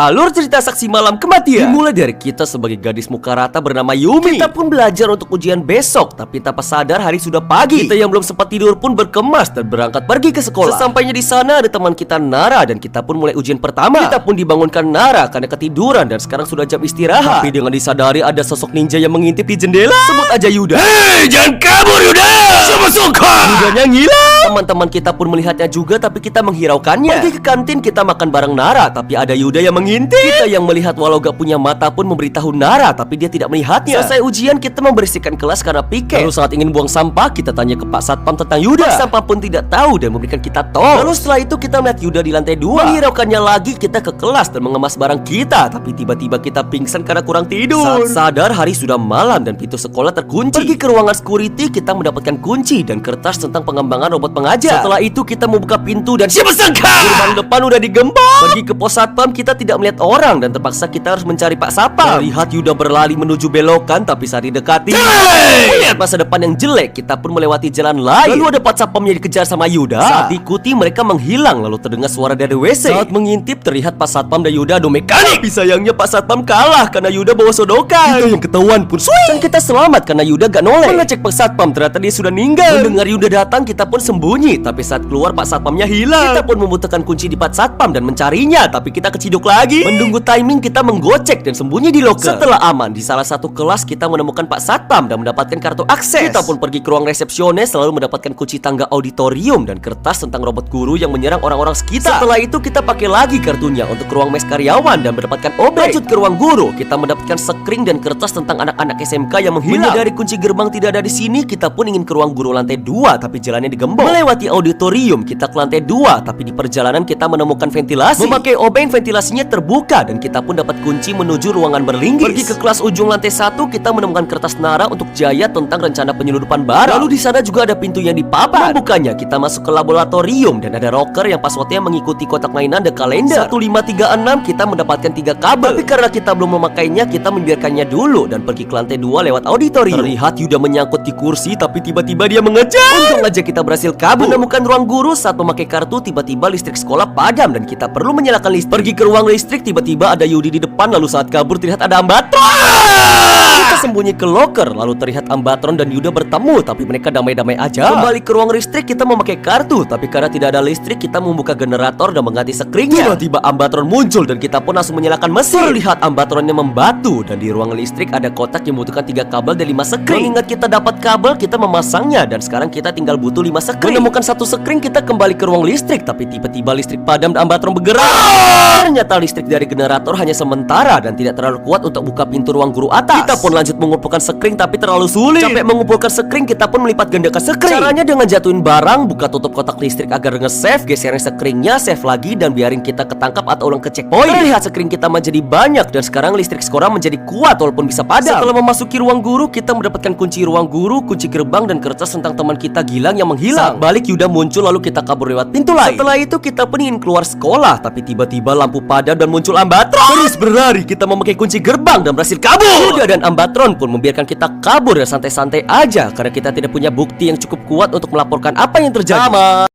Alur cerita saksi malam kematian dimulai dari kita sebagai gadis muka rata bernama Yumi. Kita pun belajar untuk ujian besok, tapi tanpa sadar hari sudah pagi. Kita yang belum sempat tidur pun berkemas dan berangkat pergi ke sekolah. Sesampainya di sana ada teman kita Nara dan kita pun mulai ujian pertama. Kita pun dibangunkan Nara karena ketiduran dan sekarang sudah jam istirahat. Tapi dengan disadari ada sosok ninja yang mengintip di jendela. Sebut aja Yuda. Hei, jangan kabur Yuda! Sama suka! Yudanya ngilang. Teman-teman kita pun melihatnya juga, tapi kita menghiraukannya. Pergi ke kantin kita makan bareng Nara, tapi ada Yuda yang mengintip. Kita yang melihat walau gak punya mata pun memberitahu Nara, tapi dia tidak melihatnya. Selesai ujian kita membersihkan kelas karena piket. Lalu saat ingin buang sampah kita tanya ke Pak Satpam tentang Yuda. Pak Satpam pun tidak tahu dan memberikan kita tol. Lalu setelah itu kita melihat Yuda di lantai 2. Menghiraukannya lagi kita ke kelas dan mengemas barang kita, tapi tiba-tiba kita pingsan karena kurang tidur. Saat sadar hari sudah malam dan pintu sekolah terkunci. Pergi ke ruangan security kita mendapatkan kunci dan kertas tentang pengembangan robot pengajar. Setelah itu kita membuka pintu dan siapa sangka gerbang depan udah digembok. Pergi ke pos satpam kita tidak melihat orang dan terpaksa kita harus mencari Pak Satpam. Melihat Yuda berlari menuju belokan, tapi saat didekati melihat masa depan yang jelek, kita pun melewati jalan lain. Lalu ada Pak Satpam yang dikejar sama Yuda. Saat diikuti mereka menghilang, lalu terdengar suara dari WC. Saat mengintip terlihat Pak Satpam dan Yuda adu mekanik. Tapi sayangnya Pak Satpam kalah karena Yuda bawa sodokan. Kita yang ketahuan pun dan kita selamat karena Yuda gak noleh. Mengecek Pak Satpam ternyata dia sudah meninggal. Mendengar Yuda datang kita pun sembunyi, tapi saat keluar Pak Satpamnya hilang. Kita pun membutuhkan kunci di Pak Satpam dan mencarinya, tapi kita keciduk lagi. Menunggu timing kita menggocek dan sembunyi di loker. Setelah aman di salah satu kelas kita menemukan Pak Satpam dan mendapatkan kartu akses. Kita pun pergi ke ruang resepsionis selalu mendapatkan kunci tangga auditorium dan kertas tentang robot guru yang menyerang orang-orang sekitar. Setelah itu kita pakai lagi kartunya untuk ke ruang mes karyawan dan mendapatkan obeng. Lanjut ke ruang guru kita mendapatkan sekring dan kertas tentang anak-anak SMK yang menghilang. Menyadari kunci gerbang tidak ada di sini, kita pun ingin ke ruang guru lantai 2 tapi jalannya digembok. Melewati auditorium kita ke lantai 2 tapi di perjalanan kita menemukan ventilasi. Memakai obeng ventilasinya terbuka dan kita pun dapat kunci menuju ruangan berlinggis. Pergi ke kelas ujung lantai 1 kita menemukan kertas Nara untuk Jaya tentang rencana penyeludupan barang. Lalu di sana juga ada pintu yang dipapan. Membukanya kita masuk ke laboratorium dan ada rocker yang passwordnya mengikuti kotak mainan The Calendar 1536. Kita mendapatkan 3 kabel, tapi karena kita belum memakainya kita membiarkannya dulu dan pergi ke lantai 2 lewat auditorium. Terlihat Yuda menyangkut di kursi tapi tiba-tiba dia mengejar. Untung aja kita berhasil kabur. Menemukan ruang guru saat memakai kartu tiba-tiba listrik sekolah padam dan kita perlu menyalakan listrik. Pergi ke ruang listrik tiba-tiba ada Yudi di depan, lalu saat kabur terlihat ada Ambatron. Kita sembunyi ke loker lalu terlihat Ambatron dan Yuda bertemu tapi mereka damai-damai aja. Kembali ke ruang listrik kita memakai kartu tapi karena tidak ada listrik kita membuka generator dan mengganti sekringnya. Tiba-tiba Ambatron muncul dan kita pun langsung menyalakan mesin. Terlihat Ambatronnya membatu dan di ruang listrik ada kotak yang membutuhkan 3 kabel dan 5 sekring. Mengingat kita dapat kabel kita memasangnya dan sekarang kita tinggal butuh 5 sekring. Menemukan 1 sekring kita kembali ke ruang listrik tapi tiba-tiba listrik padam dan Ambatron bergerak. Ternyata listrik dari generator hanya sementara dan tidak terlalu kuat untuk buka pintu ruang guru atas. Kita pun lanjut mengumpulkan sekring tapi terlalu sulit. Capek mengumpulkan sekring kita pun melipat gandakan sekring. Caranya dengan jatuhin barang, buka tutup kotak listrik agar nge-save, geserin sekringnya, save lagi dan biarin kita ketangkap atau ulang ke checkpoint. Terlihat sekring kita menjadi banyak dan sekarang listrik sekolah menjadi kuat walaupun bisa padam. Setelah memasuki ruang guru kita mendapatkan kunci ruang guru, kunci gerbang dan kertas tentang teman kita Gilang yang menghilang. Saat balik Yuda muncul lalu kita kabur lewat pintu lain. Setelah itu kita pun ingin keluar sekolah tapi tiba-tiba lampu padam dan muncul Ambatron. Terus berlari kita memakai kunci gerbang dan berhasil kabur. Yuda dan Ambatron pun membiarkan kita kabur dan santai-santai aja karena kita tidak punya bukti yang cukup kuat untuk melaporkan apa yang terjadi.